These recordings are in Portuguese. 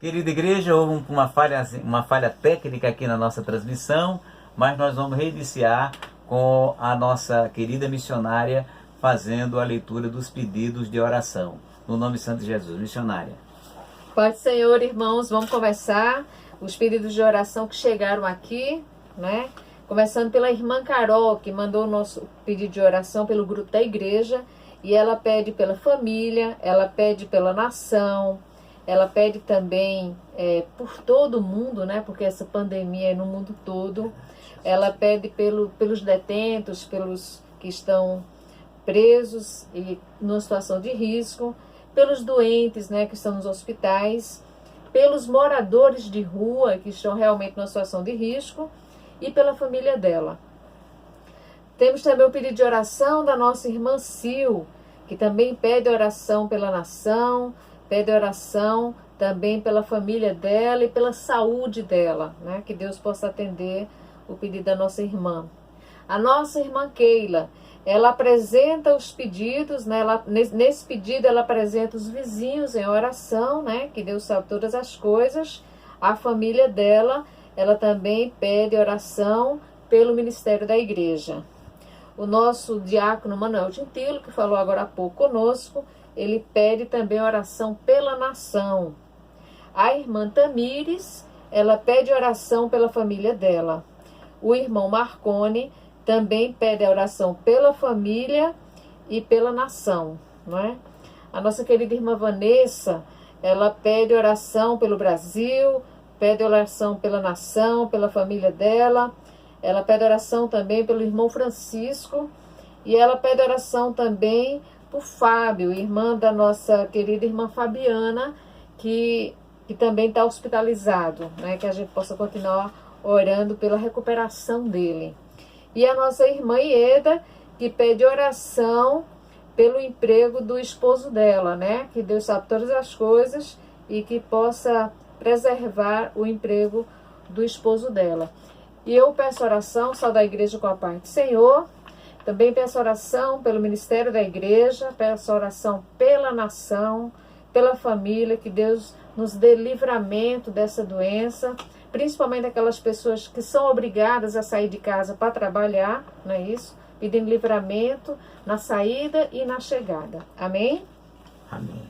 Querida igreja, houve uma falha técnica aqui na nossa transmissão, mas nós vamos reiniciar com a nossa querida missionária fazendo a leitura dos pedidos de oração. No nome santo de Jesus, missionária. Paz do Senhor, irmãos, vamos começar os pedidos de oração que chegaram aqui, né? Começando pela irmã Carol, que mandou o nosso pedido de oração pelo grupo da igreja, e ela pede pela família, ela pede pela nação, ela pede também por todo mundo, né? Porque essa pandemia é no mundo todo. Ela pede pelos detentos, pelos que estão presos e numa situação de risco, pelos doentes, né, que estão nos hospitais, pelos moradores de rua que estão realmente numa situação de risco e pela família dela. Temos também o pedido de oração da nossa irmã Sil, que também pede oração pela nação, pede oração também pela família dela e pela saúde dela, né? Que Deus possa atender o pedido da nossa irmã. A nossa irmã Keila, ela apresenta os pedidos, né? Nesse pedido ela apresenta os vizinhos em oração, né? Que Deus sabe todas as coisas. A família dela, ela também pede oração pelo ministério da igreja. O nosso diácono Manuel Gentilo, que falou agora há pouco conosco, ele pede também oração pela nação. A irmã Tamires, ela pede oração pela família dela. O irmão Marcone também pede a oração pela família e pela nação, não é? A nossa querida irmã Vanessa, ela pede oração pelo Brasil, pede oração pela nação, pela família dela. Ela pede oração também pelo irmão Francisco e ela pede oração também por Fábio, irmã da nossa querida irmã Fabiana, que também está hospitalizado, né? Que a gente possa continuar orando pela recuperação dele. E a nossa irmã Ieda, que pede oração pelo emprego do esposo dela, né? Que Deus sabe todas as coisas e que possa preservar o emprego do esposo dela. E eu peço oração só da igreja com a paz do Senhor. Também peço oração pelo ministério da igreja, peço oração pela nação, pela família, que Deus nos dê livramento dessa doença, principalmente aquelas pessoas que são obrigadas a sair de casa para trabalhar, não é isso? Pedindo livramento na saída e na chegada. Amém? Amém.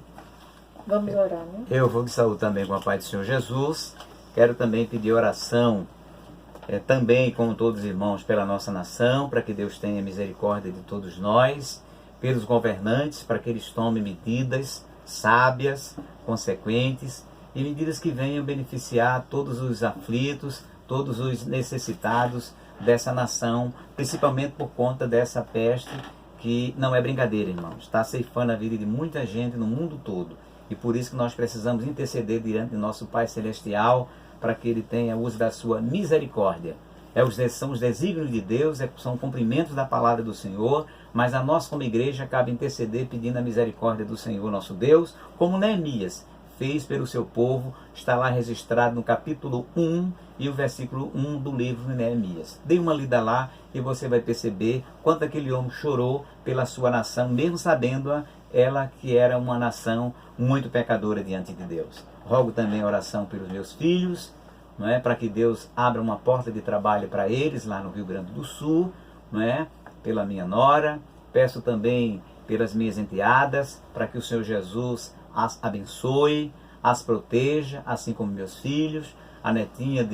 Vamos orar, né? Eu vou de saúde também com a paz do Senhor Jesus. Quero também pedir oração também, como todos os irmãos, pela nossa nação, para que Deus tenha misericórdia de todos nós, pelos governantes, para que eles tomem medidas sábias, consequentes, e medidas que venham beneficiar todos os aflitos, todos os necessitados dessa nação, principalmente por conta dessa peste que não é brincadeira, irmãos. Está ceifando a vida de muita gente no mundo todo. E por isso que nós precisamos interceder diante do nosso Pai Celestial, para que Ele tenha uso da sua misericórdia. São os desígnios de Deus, são cumprimentos da palavra do Senhor, mas a nós como igreja cabe interceder pedindo a misericórdia do Senhor nosso Deus, como Neemias fez pelo seu povo, está lá registrado no capítulo 1 e o versículo 1 do livro de Neemias. Dê uma lida lá e você vai perceber quanto aquele homem chorou pela sua nação, mesmo sabendo ela que era uma nação muito pecadora diante de Deus. Rogo também oração pelos meus filhos, não é? Para que Deus abra uma porta de trabalho para eles lá no Rio Grande do Sul, não é? Pela minha nora. Peço também pelas minhas enteadas, para que o Senhor Jesus as abençoe, as proteja, assim como meus filhos, a netinha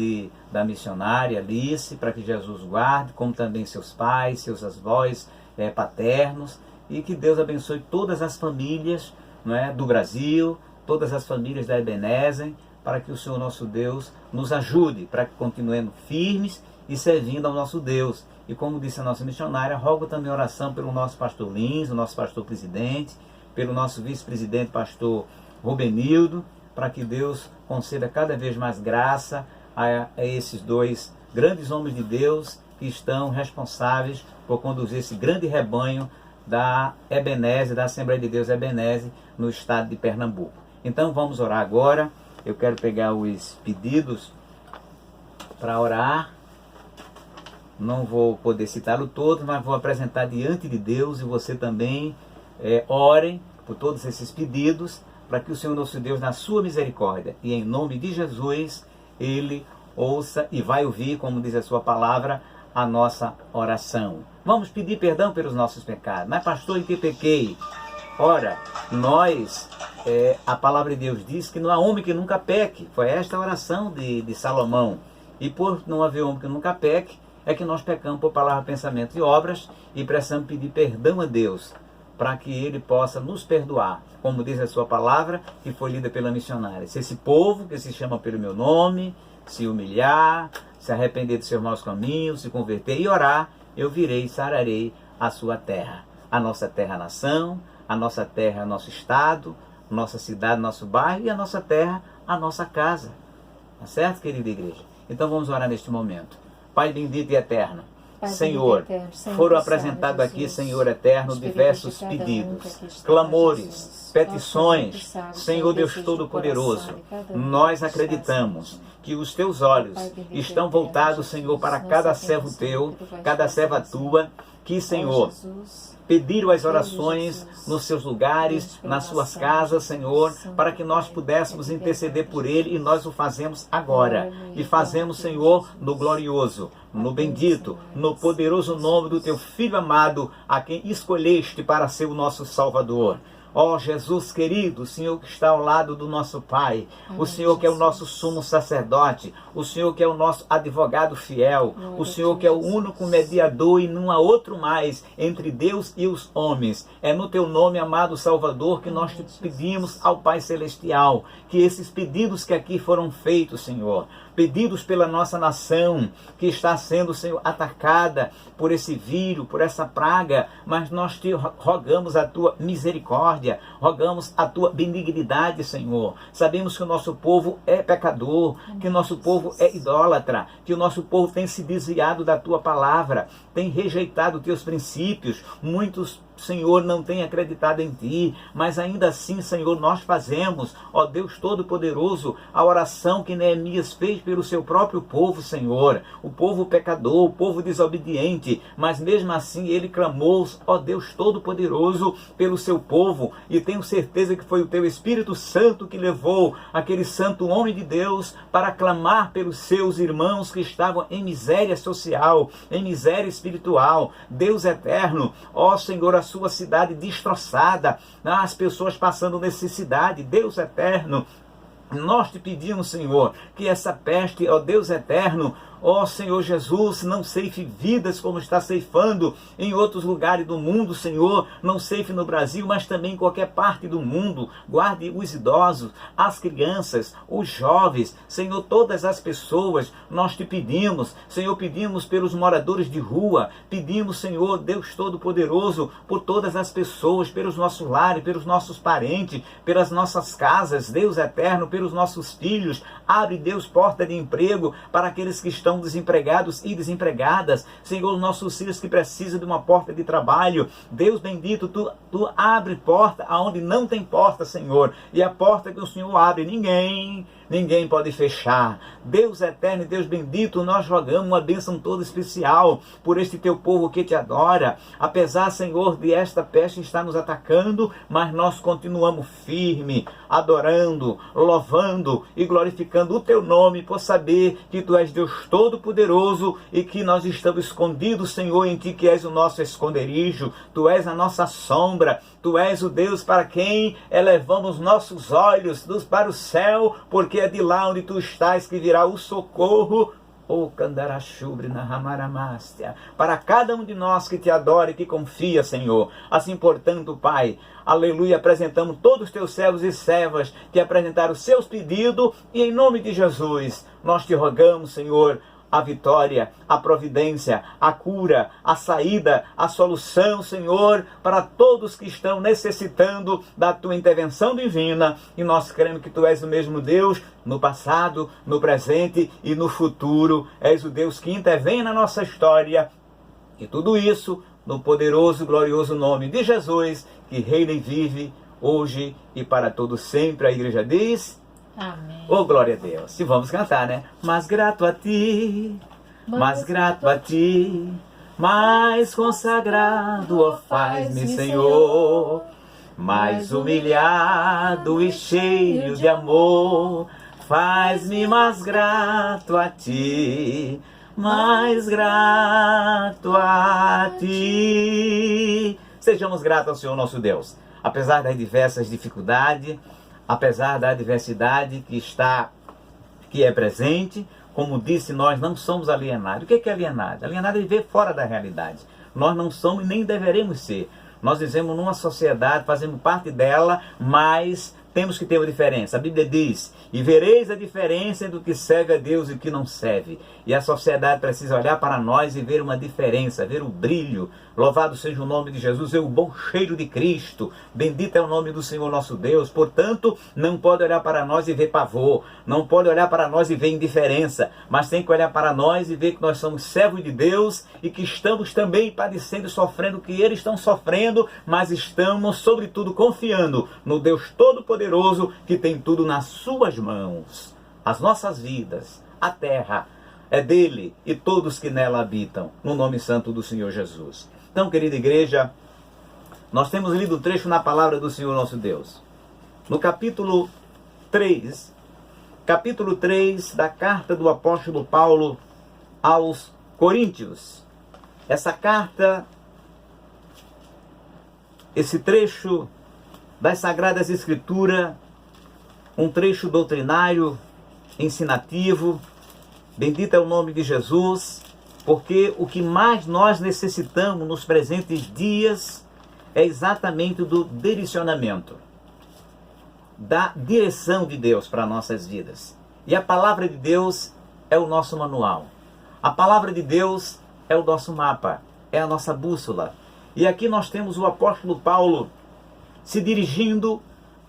da missionária Alice, para que Jesus guarde, como também seus pais, seus avós paternos, e que Deus abençoe todas as famílias, não é? Do Brasil, todas as famílias da Ebenezer, para que o Senhor nosso Deus nos ajude, para que continuemos firmes e servindo ao nosso Deus. E como disse a nossa missionária, rogo também oração pelo nosso pastor Lins, o nosso pastor presidente, pelo nosso vice-presidente pastor Rubenildo, para que Deus conceda cada vez mais graça a esses dois grandes homens de Deus que estão responsáveis por conduzir esse grande rebanho da Ebenezer, da Assembleia de Deus Ebenezer, no estado de Pernambuco. Então vamos orar agora. Eu quero pegar os pedidos para orar. Não vou poder citá-lo todos, mas vou apresentar diante de Deus, e você também orem por todos esses pedidos, para que o Senhor nosso Deus, na sua misericórdia e em nome de Jesus, Ele ouça e vai ouvir, como diz a sua palavra, a nossa oração. Vamos pedir perdão pelos nossos pecados. Mas pastor, em que pequei? Ora, a palavra de Deus diz que não há homem que nunca peque. Foi esta a oração de Salomão. E por não haver homem que nunca peque, é que nós pecamos por palavra, pensamento e obras e precisamos pedir perdão a Deus para que Ele possa nos perdoar. Como diz a sua palavra, que foi lida pela missionária. Se esse povo que se chama pelo meu nome se humilhar, se arrepender dos seus maus caminhos, se converter e orar, eu virei e sararei a sua terra. A nossa terra-nação, a nossa terra, nosso estado, nossa cidade, nosso bairro e a nossa terra, a nossa casa. Tá certo, querida igreja? Então vamos orar neste momento. Pai bendito e eterno, Senhor, foram apresentados aqui, Senhor eterno, diversos pedidos, clamores, petições. Senhor Deus Todo-Poderoso, nós acreditamos que os teus olhos estão voltados, Senhor, para cada servo teu, cada serva tua, que, Senhor, pediram as orações nos seus lugares, nas suas casas, Senhor, para que nós pudéssemos interceder por ele, e nós o fazemos agora. E fazemos, Senhor, no glorioso, no bendito, no poderoso nome do teu Filho amado, a quem escolheste para ser o nosso Salvador. Ó Jesus querido, o Senhor que está ao lado do nosso Pai, o Senhor que é o nosso sumo sacerdote, o Senhor que é o nosso advogado fiel, o Senhor que é o único mediador e não há outro mais entre Deus e os homens. É no teu nome, amado Salvador, que nós te pedimos ao Pai Celestial, que esses pedidos que aqui foram feitos, Senhor, pedidos pela nossa nação, que está sendo, Senhor, atacada por esse vírus, por essa praga, mas nós te rogamos a tua misericórdia, rogamos a tua benignidade, Senhor. Sabemos que o nosso povo é pecador, que o nosso povo é idólatra, que o nosso povo tem se desviado da tua palavra, tem rejeitado teus princípios. Muitos, Senhor, não tem acreditado em ti, mas ainda assim, Senhor, nós fazemos, ó Deus Todo-Poderoso, a oração que Neemias fez pelo seu próprio povo, Senhor, o povo pecador, o povo desobediente, mas mesmo assim ele clamou, ó Deus Todo-Poderoso, pelo seu povo, e tenho certeza que foi o teu Espírito Santo que levou aquele santo homem de Deus para clamar pelos seus irmãos que estavam em miséria social, em miséria espiritual. Deus eterno, ó Senhor, a sua cidade destroçada, as pessoas passando necessidade. Deus eterno, nós te pedimos, Senhor, que essa peste, ó Deus eterno, ó Senhor Jesus, não ceife vidas como está ceifando em outros lugares do mundo, Senhor. Não ceife no Brasil, mas também em qualquer parte do mundo. Guarde os idosos, as crianças, os jovens, Senhor, todas as pessoas. Nós te pedimos, Senhor, pedimos pelos moradores de rua, pedimos, Senhor, Deus Todo-Poderoso, por todas as pessoas, pelos nossos lares, pelos nossos parentes, pelas nossas casas, Deus eterno, pelos nossos filhos. Abre, Deus, porta de emprego para aqueles que estão desempregados e desempregadas. Senhor, nossos filhos que precisam de uma porta de trabalho. Deus bendito, tu abre porta aonde não tem porta, Senhor. E a porta que o Senhor abre, ninguém pode fechar. Deus eterno e Deus bendito, nós rogamos uma bênção toda especial por este teu povo que te adora. Apesar, Senhor, de esta peste estar nos atacando, mas nós continuamos firme, adorando, louvando e glorificando o teu nome, por saber que tu és Deus Todo-Poderoso e que nós estamos escondidos, Senhor, em ti, que és o nosso esconderijo. Tu és a nossa sombra. Tu és o Deus para quem elevamos nossos olhos para o céu, porque é de lá onde tu estás que virá o socorro. O Candarachubri na Ramaramastia, para cada um de nós que te adora e que confia, Senhor. Assim, portanto, Pai, aleluia, apresentamos todos os teus servos e servas que apresentaram os seus pedidos, e em nome de Jesus, nós te rogamos, Senhor, a vitória, a providência, a cura, a saída, a solução, Senhor, para todos que estão necessitando da tua intervenção divina. E nós cremos que tu és o mesmo Deus no passado, no presente e no futuro. És o Deus que intervém na nossa história. E tudo isso no poderoso e glorioso nome de Jesus, que reina e vive hoje e para todo sempre. A igreja diz... Amém. Oh, glória a Deus. E vamos cantar, né? Mas grato a ti, mais grato a ti, mais consagrado, ó, faz-me, Senhor. mais humilhado e cheio de amor, faz-me mais grato a ti, mais grato a ti. Sejamos gratos ao Senhor nosso Deus, apesar das diversas dificuldades, apesar da adversidade que é presente. Como disse, nós não somos alienados. O que é alienado? Alienado é viver fora da realidade. Nós não somos e nem deveremos ser. Nós vivemos numa sociedade, fazemos parte dela, mas temos que ter uma diferença. A Bíblia diz: e vereis a diferença entre o que serve a Deus e o que não serve. E a sociedade precisa olhar para nós e ver uma diferença, ver o brilho. Louvado seja o nome de Jesus, ver o bom cheiro de Cristo. Bendito é o nome do Senhor nosso Deus. Portanto, não pode olhar para nós e ver pavor. Não pode olhar para nós e ver indiferença. Mas tem que olhar para nós e ver que nós somos servos de Deus e que estamos também padecendo e sofrendo o que eles estão sofrendo, mas estamos, sobretudo, confiando no Deus Todo-Poderoso que tem tudo nas suas mãos. As nossas vidas, a terra, é dele e todos que nela habitam, no nome santo do Senhor Jesus. Então, querida igreja, nós temos lido o trecho na palavra do Senhor nosso Deus. No capítulo 3 da carta do apóstolo Paulo aos Coríntios. Essa carta, esse trecho das Sagradas Escrituras, um trecho doutrinário, ensinativo. Bendito é o nome de Jesus, porque o que mais nós necessitamos nos presentes dias é exatamente do direcionamento, da direção de Deus para nossas vidas. E a palavra de Deus é o nosso manual. A palavra de Deus é o nosso mapa, é a nossa bússola. E aqui nós temos o apóstolo Paulo se dirigindo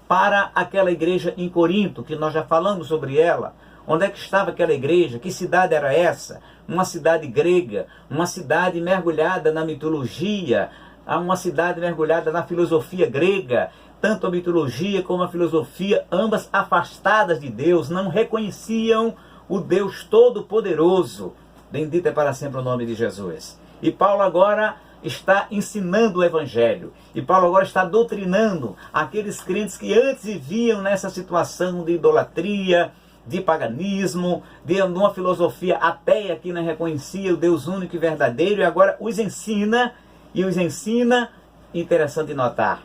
para aquela igreja em Corinto, que nós já falamos sobre ela. Onde é que estava aquela igreja? Que cidade era essa? Uma cidade grega, uma cidade mergulhada na mitologia, uma cidade mergulhada na filosofia grega. Tanto a mitologia como a filosofia, ambas afastadas de Deus, não reconheciam o Deus Todo-Poderoso. Bendito é para sempre o nome de Jesus. E Paulo agora está ensinando o Evangelho. E Paulo agora está doutrinando aqueles crentes que antes viviam nessa situação de idolatria, de paganismo, de uma filosofia ateia que não reconhecia o Deus único e verdadeiro, e agora os ensina, interessante notar,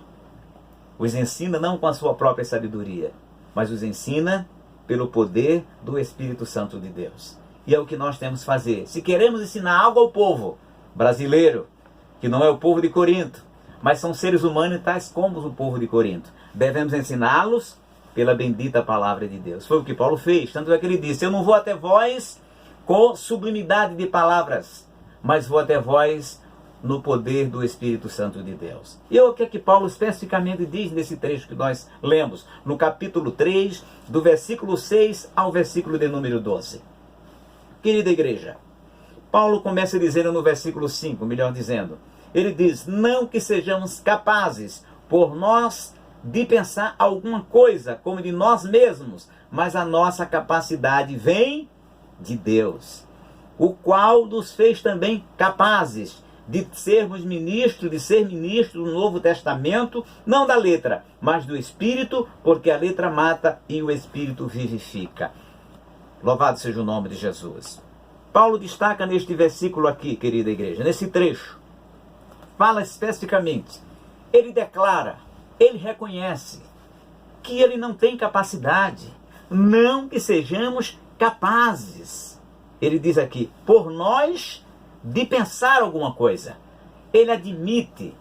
os ensina não com a sua própria sabedoria, mas os ensina pelo poder do Espírito Santo de Deus. E é o que nós temos que fazer. Se queremos ensinar algo ao povo brasileiro, que não é o povo de Corinto, mas são seres humanos tais como o povo de Corinto, devemos ensiná-los pela bendita palavra de Deus. Foi o que Paulo fez. Tanto é que ele disse: eu não vou até vós com sublimidade de palavras, mas vou até vós no poder do Espírito Santo de Deus. E o que é que Paulo especificamente diz nesse trecho que nós lemos? No capítulo 3, do versículo 6 ao versículo de número 12. Querida igreja, Paulo começa dizendo no versículo 5, melhor dizendo, ele diz: não que sejamos capazes por nós de pensar alguma coisa como de nós mesmos, mas a nossa capacidade vem de Deus, o qual nos fez também capazes de sermos ministros, de ser ministros do Novo Testamento, não da letra, mas do Espírito, porque a letra mata e o Espírito vivifica. Louvado seja o nome de Jesus. Paulo destaca neste versículo aqui, querida igreja, nesse trecho, fala especificamente, ele declara, ele reconhece que ele não tem capacidade, não que sejamos capazes. Ele diz aqui, por nós, de pensar alguma coisa. Ele admite,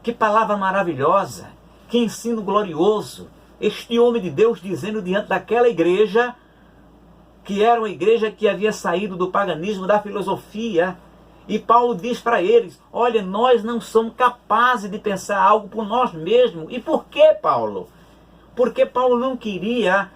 que palavra maravilhosa, que ensino glorioso, este homem de Deus dizendo diante daquela igreja, que era uma igreja que havia saído do paganismo, da filosofia, e Paulo diz para eles, olha, nós não somos capazes de pensar algo por nós mesmos. E por que, Paulo? Porque Paulo não queria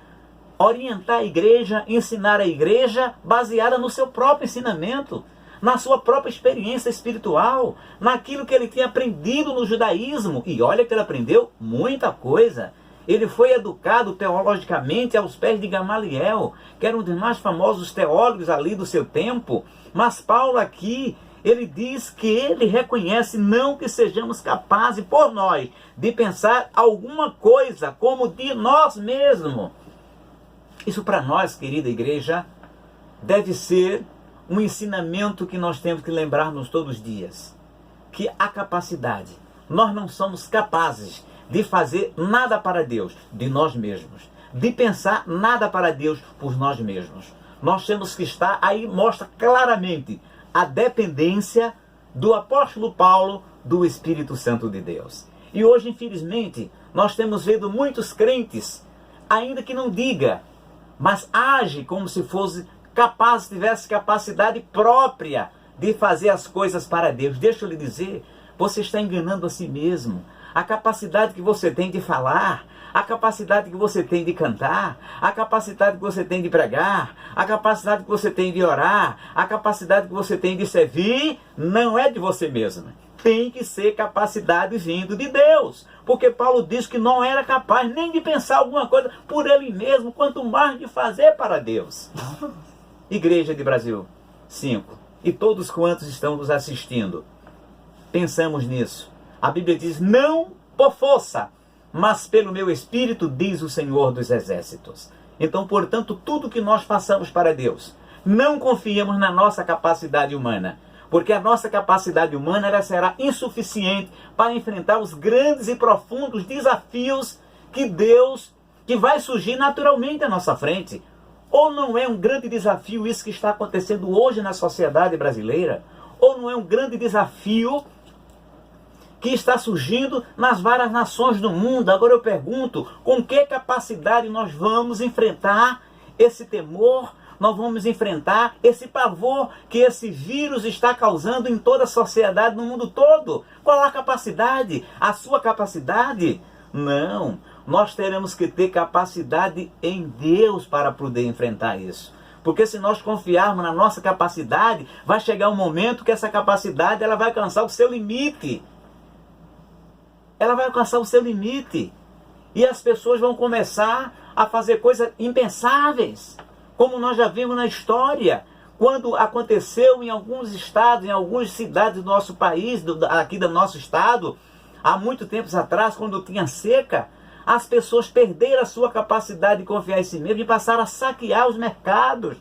orientar a igreja, ensinar a igreja baseada no seu próprio ensinamento, na sua própria experiência espiritual, naquilo que ele tinha aprendido no judaísmo. E olha que ele aprendeu muita coisa. Ele foi educado teologicamente aos pés de Gamaliel, que era um dos mais famosos teólogos ali do seu tempo. Mas Paulo aqui, ele diz que ele reconhece não que sejamos capazes por nós de pensar alguma coisa como de nós mesmos. Isso para nós, querida igreja, deve ser um ensinamento que nós temos que lembrar-nos todos os dias. Que a capacidade, nós não somos capazes de fazer nada para Deus, de nós mesmos. De pensar nada para Deus por nós mesmos. Nós temos que estar, aí mostra claramente a dependência do apóstolo Paulo do Espírito Santo de Deus. E hoje, infelizmente, nós temos vendo muitos crentes, ainda que não diga, mas age como se fosse capaz, tivesse capacidade própria de fazer as coisas para Deus. Deixa eu lhe dizer, você está enganando a si mesmo. A capacidade que você tem de falar, a capacidade que você tem de cantar, a capacidade que você tem de pregar, a capacidade que você tem de orar, a capacidade que você tem de servir, não é de você mesmo. Tem que ser capacidade vindo de Deus. Porque Paulo diz que não era capaz nem de pensar alguma coisa por ele mesmo, quanto mais de fazer para Deus. Igreja de Brasil 5. E todos quantos estão nos assistindo, pensamos nisso. A Bíblia diz, não por força, mas pelo meu Espírito, diz o Senhor dos Exércitos. Então, portanto, tudo que nós façamos para Deus, não confiemos na nossa capacidade humana, porque a nossa capacidade humana ela será insuficiente para enfrentar os grandes e profundos desafios que vai surgir naturalmente à nossa frente. Ou não é um grande desafio isso que está acontecendo hoje na sociedade brasileira? Ou não é um grande desafio que está surgindo nas várias nações do mundo? Agora eu pergunto, com que capacidade nós vamos enfrentar esse temor? Nós vamos enfrentar esse pavor que esse vírus está causando em toda a sociedade, no mundo todo? Qual a capacidade? A sua capacidade? Não. Nós teremos que ter capacidade em Deus para poder enfrentar isso. Porque se nós confiarmos na nossa capacidade, vai chegar um momento que essa capacidade ela vai alcançar o seu limite. Ela vai alcançar o seu limite. E as pessoas vão começar a fazer coisas impensáveis. Como nós já vimos na história. Quando aconteceu em alguns estados, em algumas cidades do nosso país, aqui do nosso estado, há muito tempos atrás, quando tinha seca, as pessoas perderam a sua capacidade de confiar em si mesmo e passaram a saquear os mercados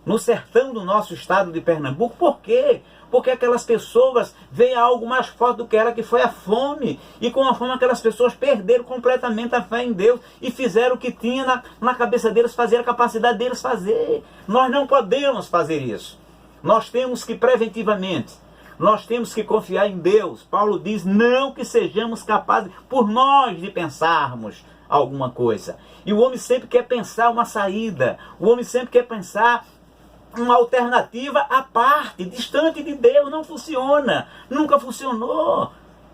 no sertão do nosso estado de Pernambuco. Por quê? Porque aquelas pessoas veem algo mais forte do que ela, que foi a fome. E com a fome aquelas pessoas perderam completamente a fé em Deus e fizeram o que tinha na cabeça deles fazer, a capacidade deles fazer. Nós não podemos fazer isso. Nós temos que preventivamente, nós temos que confiar em Deus. Paulo diz, não que sejamos capazes por nós de pensarmos alguma coisa. E o homem sempre quer pensar uma saída. O homem sempre quer pensar uma alternativa à parte, distante de Deus. Não funciona. Nunca funcionou.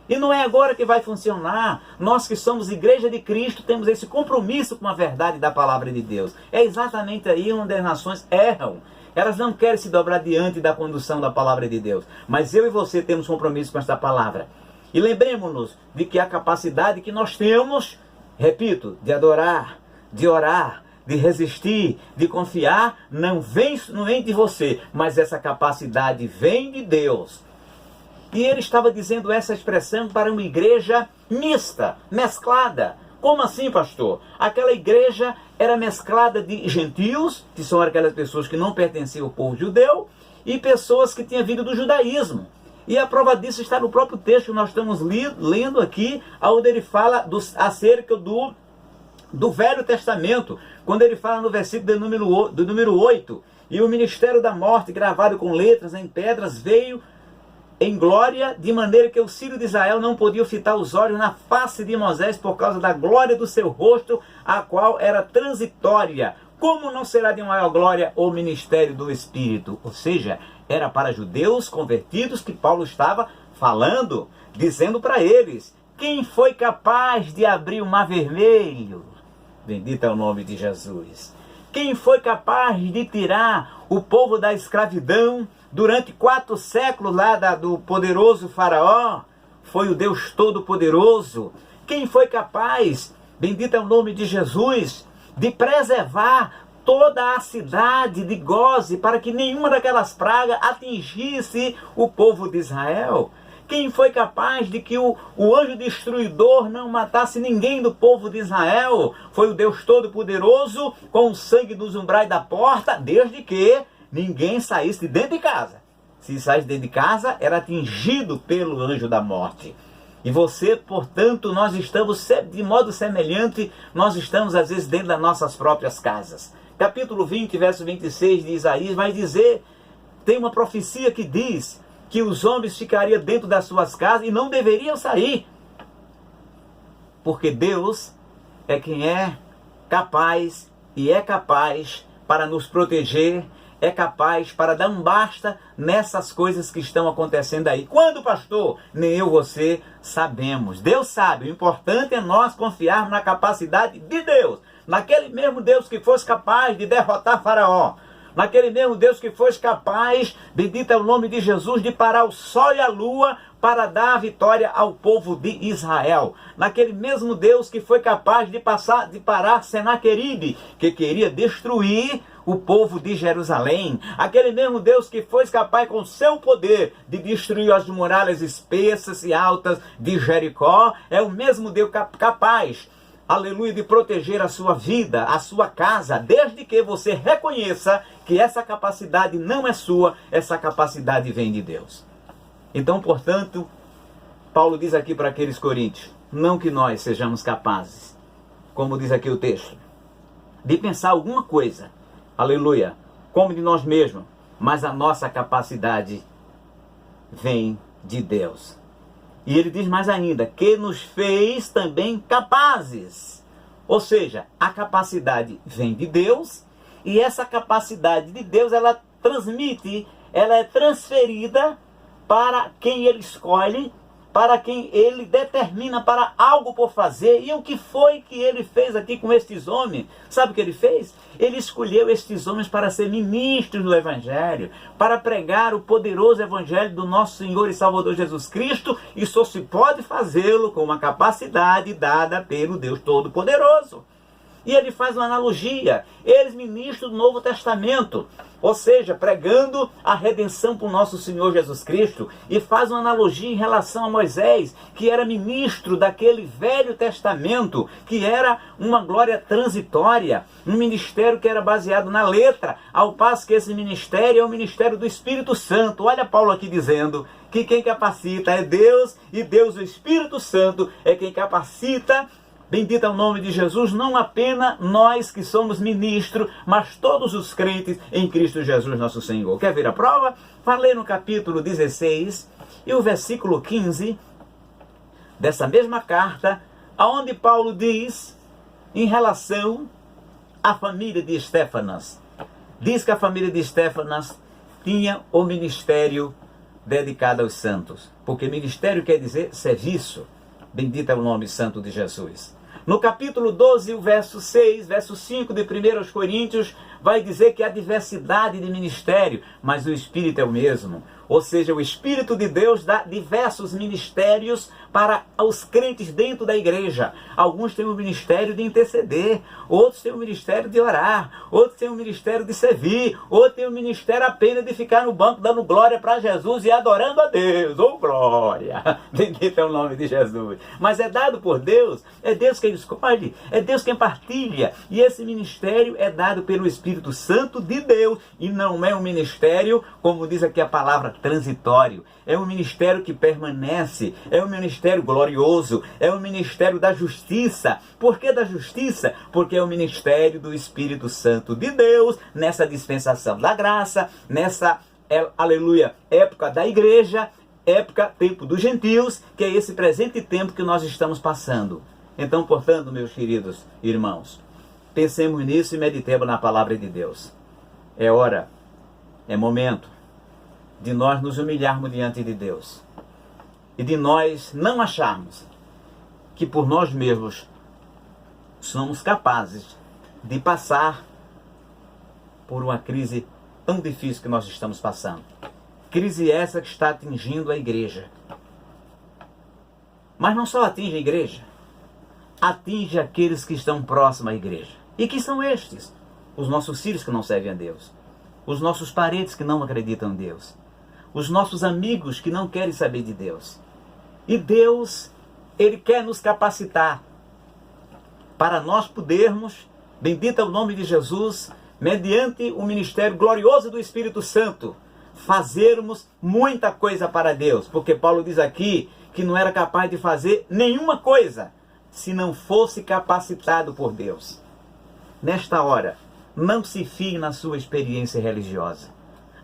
E não é agora que vai funcionar. Nós que somos igreja de Cristo temos esse compromisso com a verdade da palavra de Deus. É exatamente aí onde as nações erram. Elas não querem se dobrar diante da condução da palavra de Deus. Mas eu e você temos compromisso com esta palavra. E lembremos-nos de que a capacidade que nós temos, repito, de adorar, de orar, de resistir, de confiar, não vem de você, mas essa capacidade vem de Deus. E ele estava dizendo essa expressão para uma igreja mista, mesclada. Como assim, pastor? Aquela igreja era mesclada de gentios, que são aquelas pessoas que não pertenciam ao povo judeu, e pessoas que tinham vindo do judaísmo. E a prova disso está no próprio texto que nós estamos lendo aqui, onde ele fala acerca do Velho Testamento, quando ele fala no versículo do número 8, e o ministério da morte, gravado com letras em pedras, veio em glória, de maneira que os filhos de Israel não podiam fitar os olhos na face de Moisés por causa da glória do seu rosto, a qual era transitória. Como não será de maior glória o ministério do Espírito? Ou seja, era para judeus convertidos que Paulo estava falando, dizendo para eles, quem foi capaz de abrir o mar vermelho? Bendito é o nome de Jesus. Quem foi capaz de tirar o povo da escravidão durante 4 séculos lá do poderoso faraó? Foi o Deus Todo-Poderoso. Quem foi capaz, bendito é o nome de Jesus, de preservar toda a cidade de goze, para que nenhuma daquelas pragas atingisse o povo de Israel? Quem foi capaz de que o anjo destruidor não matasse ninguém do povo de Israel? Foi o Deus Todo-Poderoso, com o sangue dos umbrais da porta, desde que ninguém saísse de dentro de casa. Se saísse de dentro de casa, era atingido pelo anjo da morte. E você, portanto, nós estamos de modo semelhante, nós estamos às vezes dentro das nossas próprias casas. Capítulo 20, verso 26 de Isaías vai dizer, tem uma profecia que diz que os homens ficariam dentro das suas casas e não deveriam sair. Porque Deus é quem é capaz e é capaz para nos proteger, é capaz para dar um basta nessas coisas que estão acontecendo aí. Quando, pastor? Nem eu, você sabemos. Deus sabe. O importante é nós confiarmos na capacidade de Deus. Naquele mesmo Deus que fosse capaz de derrotar Faraó. Naquele mesmo Deus que fosse capaz, bendito é o nome de Jesus, de parar o sol e a lua para dar a vitória ao povo de Israel. Naquele mesmo Deus que foi capaz de parar Senaqueribe, que queria destruir o povo de Jerusalém. Aquele mesmo Deus que foi capaz com seu poder de destruir as muralhas espessas e altas de Jericó, é o mesmo Deus capaz, aleluia, de proteger a sua vida, a sua casa, desde que você reconheça que essa capacidade não é sua, essa capacidade vem de Deus. Então, portanto, Paulo diz aqui para aqueles coríntios, não que nós sejamos capazes, como diz aqui o texto, de pensar alguma coisa, aleluia, como de nós mesmos, mas a nossa capacidade vem de Deus. E ele diz mais ainda, que nos fez também capazes. Ou seja, a capacidade vem de Deus, e essa capacidade de Deus, ela transmite, ela é transferida para quem ele escolhe, para quem ele determina para algo por fazer. E o que foi que ele fez aqui com estes homens? Sabe o que ele fez? Ele escolheu estes homens para ser ministros do Evangelho, para pregar o poderoso Evangelho do nosso Senhor e Salvador Jesus Cristo, e só se pode fazê-lo com uma capacidade dada pelo Deus Todo-Poderoso. E ele faz uma analogia, eles ministros do Novo Testamento, ou seja, pregando a redenção para o nosso Senhor Jesus Cristo, e faz uma analogia em relação a Moisés, que era ministro daquele Velho Testamento, que era uma glória transitória, um ministério que era baseado na letra, ao passo que esse ministério é o ministério do Espírito Santo. Olha Paulo aqui dizendo que quem capacita é Deus, e Deus, o Espírito Santo, é quem capacita. Bendito é o nome de Jesus, não apenas nós que somos ministros, mas todos os crentes em Cristo Jesus nosso Senhor. Quer ver a prova? Falei no capítulo 16 e o versículo 15 dessa mesma carta, onde Paulo diz em relação à família de Estéfanas. Diz que a família de Estéfanas tinha o ministério dedicado aos santos, porque ministério quer dizer serviço. Bendito é o nome santo de Jesus. No capítulo 12, o verso 6, verso 5 de 1 Coríntios, vai dizer que há diversidade de ministério, mas o Espírito é o mesmo. Ou seja, o Espírito de Deus dá diversos ministérios para os crentes dentro da igreja. Alguns têm o ministério de interceder, outros têm o ministério de orar, outros têm o ministério de servir, outros têm o ministério apenas de ficar no banco dando glória para Jesus e adorando a Deus. Oh, glória! Bendito é o nome de Jesus. Mas é dado por Deus, é Deus quem escolhe, é Deus quem partilha. E esse ministério é dado pelo Espírito Santo de Deus, e não é um ministério, como diz aqui a palavra, transitório. É um ministério que permanece, é um ministério glorioso, é um ministério da justiça. Por que da justiça? Porque é o ministério do Espírito Santo de Deus, nessa dispensação da graça, nessa, aleluia, época da igreja, época, tempo dos gentios, que é esse presente tempo que nós estamos passando. Então, portanto, meus queridos irmãos, pensemos nisso e meditemos na palavra de Deus. É hora, é momento de nós nos humilharmos diante de Deus e de nós não acharmos que por nós mesmos somos capazes de passar por uma crise tão difícil que nós estamos passando. Crise essa que está atingindo a igreja. Mas não só atinge a igreja, atinge aqueles que estão próximos à igreja. E que são estes? os nossos filhos que não servem a Deus, os nossos parentes que não acreditam em Deus, os nossos amigos que não querem saber de Deus. E Deus, Ele quer nos capacitar para nós podermos, bendito é o nome de Jesus, mediante o ministério glorioso do Espírito Santo, fazermos muita coisa para Deus. Porque Paulo diz aqui que não era capaz de fazer nenhuma coisa se não fosse capacitado por Deus. Nesta hora, não se fie na sua experiência religiosa.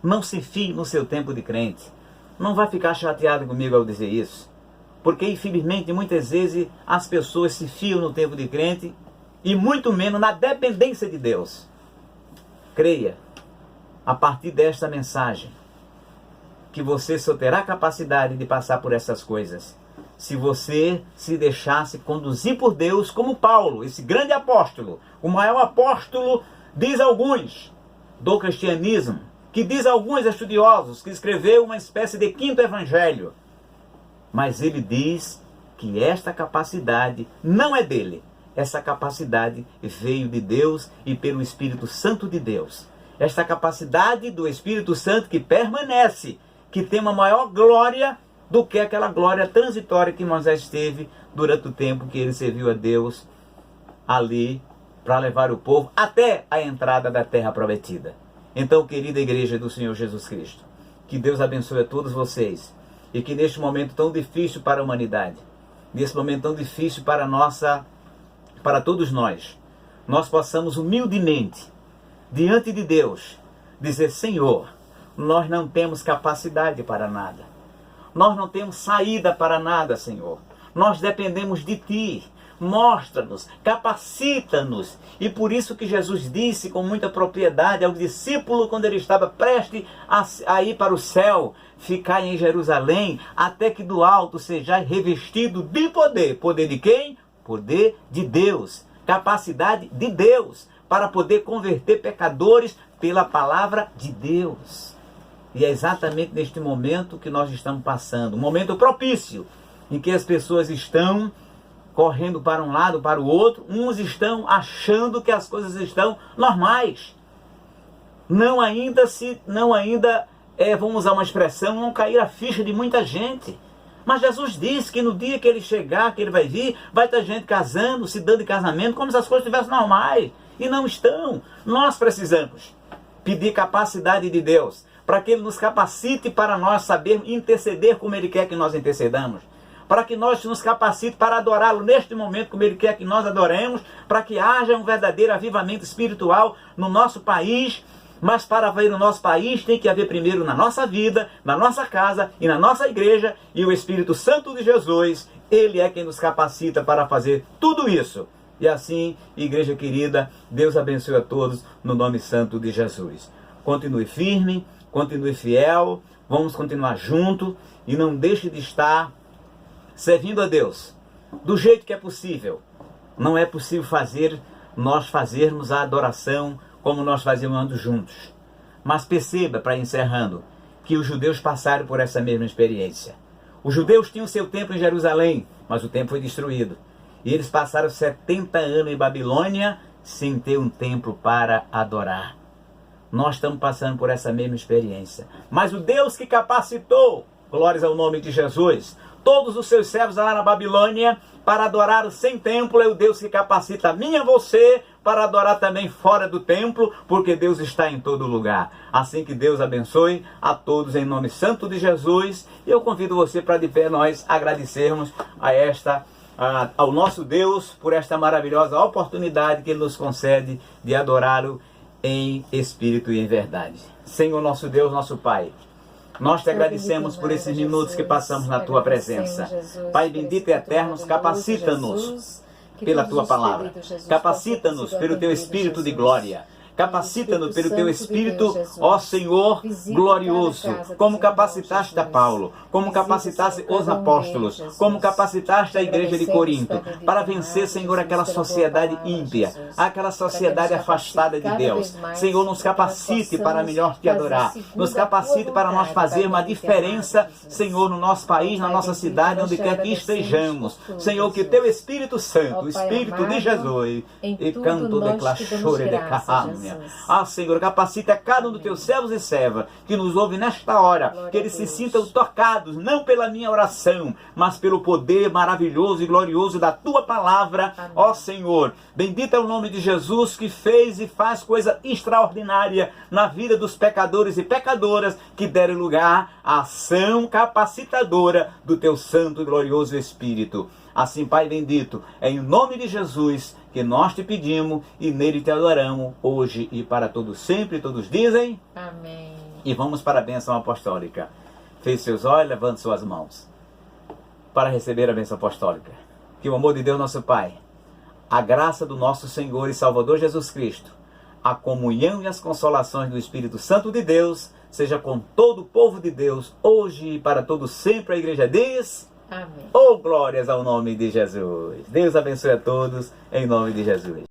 Não se fie no seu tempo de crente. Não vai ficar chateado comigo ao dizer isso. Porque, infelizmente, muitas vezes as pessoas se fiam no tempo de crente e muito menos na dependência de Deus. Creia, a partir desta mensagem, que você só terá capacidade de passar por essas coisas se você se deixasse conduzir por Deus, como Paulo, esse grande apóstolo, o maior apóstolo, diz alguns, do cristianismo, que diz alguns estudiosos, que escreveu uma espécie de quinto evangelho. Mas ele diz que esta capacidade não é dele. Essa capacidade veio de Deus e pelo Espírito Santo de Deus. Esta capacidade do Espírito Santo que permanece, que tem uma maior glória do que aquela glória transitória que Moisés teve durante o tempo que ele serviu a Deus ali para levar o povo até a entrada da terra prometida. Então, querida igreja do Senhor Jesus Cristo, que Deus abençoe a todos vocês e que neste momento tão difícil para a humanidade, nesse momento tão difícil para todos nós possamos humildemente, diante de Deus, dizer: Senhor, nós não temos capacidade para nada. Nós não temos saída para nada, Senhor. Nós dependemos de Ti. Mostra-nos, capacita-nos. E por isso que Jesus disse com muita propriedade ao discípulo, quando ele estava prestes a ir para o céu: ficai em Jerusalém, até que do alto sejais revestido de poder. Poder de quem? Poder de Deus. Capacidade de Deus, para poder converter pecadores pela palavra de Deus. E é exatamente neste momento que nós estamos passando, um momento propício, em que as pessoas estão correndo para um lado, para o outro, uns estão achando que as coisas estão normais. Não ainda, vamos usar uma expressão, não cair a ficha de muita gente. Mas Jesus disse que no dia que ele chegar, que ele vai vir, vai ter gente casando, se dando em casamento, como se as coisas estivessem normais. E não estão. Nós precisamos pedir capacidade de Deus, para que Ele nos capacite para nós sabermos interceder como Ele quer que nós intercedamos. Para que nós nos capacite para adorá-lo neste momento como Ele quer que nós adoremos. Para que haja um verdadeiro avivamento espiritual no nosso país. Mas para haver no nosso país tem que haver primeiro na nossa vida, na nossa casa e na nossa igreja. E o Espírito Santo de Jesus, Ele é quem nos capacita para fazer tudo isso. E assim, igreja querida, Deus abençoe a todos no nome santo de Jesus. Continue firme, continue fiel, vamos continuar junto e não deixe de estar servindo a Deus do jeito que é possível. Não é possível nós fazermos a adoração como nós fazíamos juntos. Mas perceba, para encerrando, que os judeus passaram por essa mesma experiência. Os judeus tinham seu templo em Jerusalém, mas o templo foi destruído. E eles passaram 70 anos em Babilônia sem ter um templo para adorar. Nós estamos passando por essa mesma experiência. Mas o Deus que capacitou, glórias ao nome de Jesus, todos os seus servos lá na Babilônia para adorar sem templo, é o Deus que capacita a mim e a você para adorar também fora do templo, porque Deus está em todo lugar. Assim que Deus abençoe a todos em nome santo de Jesus. E eu convido você para de pé nós agradecermos ao nosso Deus por esta maravilhosa oportunidade que Ele nos concede de adorá-lo em espírito e em verdade. Senhor nosso Deus, nosso Pai, nós te agradecemos por esses minutos que passamos na Tua presença. Pai bendito e eterno, capacita-nos pela Tua palavra. Capacita-nos pelo Teu Espírito de glória. Capacita-nos pelo Teu Espírito, ó Senhor, glorioso, como capacitaste a Paulo, como capacitaste os apóstolos, como capacitaste a igreja de Corinto, para vencer, Senhor, aquela sociedade ímpia, aquela sociedade afastada de Deus. Senhor, nos capacite para melhor Te adorar, nos capacite para nós fazermos a diferença, Senhor, no nosso país, na nossa cidade, onde quer que estejamos. Senhor, que Teu Espírito Santo, o Espírito de Jesus, e canto de clachore de carne, Betânia. Ah, Senhor, capacita cada um dos teus servos e servas que nos ouve nesta hora, Glória que eles a se Deus. sintam tocados, não pela minha oração, mas pelo poder maravilhoso e glorioso da tua palavra, Amém. ó Senhor. Bendito é o nome de Jesus, que fez e faz coisa extraordinária na vida dos pecadores e pecadoras que deram lugar à ação capacitadora do teu santo e glorioso Espírito. Assim, Pai bendito, é em nome de Jesus que nós te pedimos e nele te adoramos hoje e para todos sempre. Todos dizem Amém. e vamos para a bênção apostólica. Feche seus olhos, levante suas mãos para receber a bênção apostólica. Que o amor de Deus nosso Pai, a graça do nosso Senhor e Salvador Jesus Cristo, a comunhão e as consolações do Espírito Santo de Deus seja com todo o povo de Deus, hoje e para todo sempre. A igreja diz: Amém. oh, glórias ao nome de Jesus. Deus abençoe a todos, em nome de Jesus.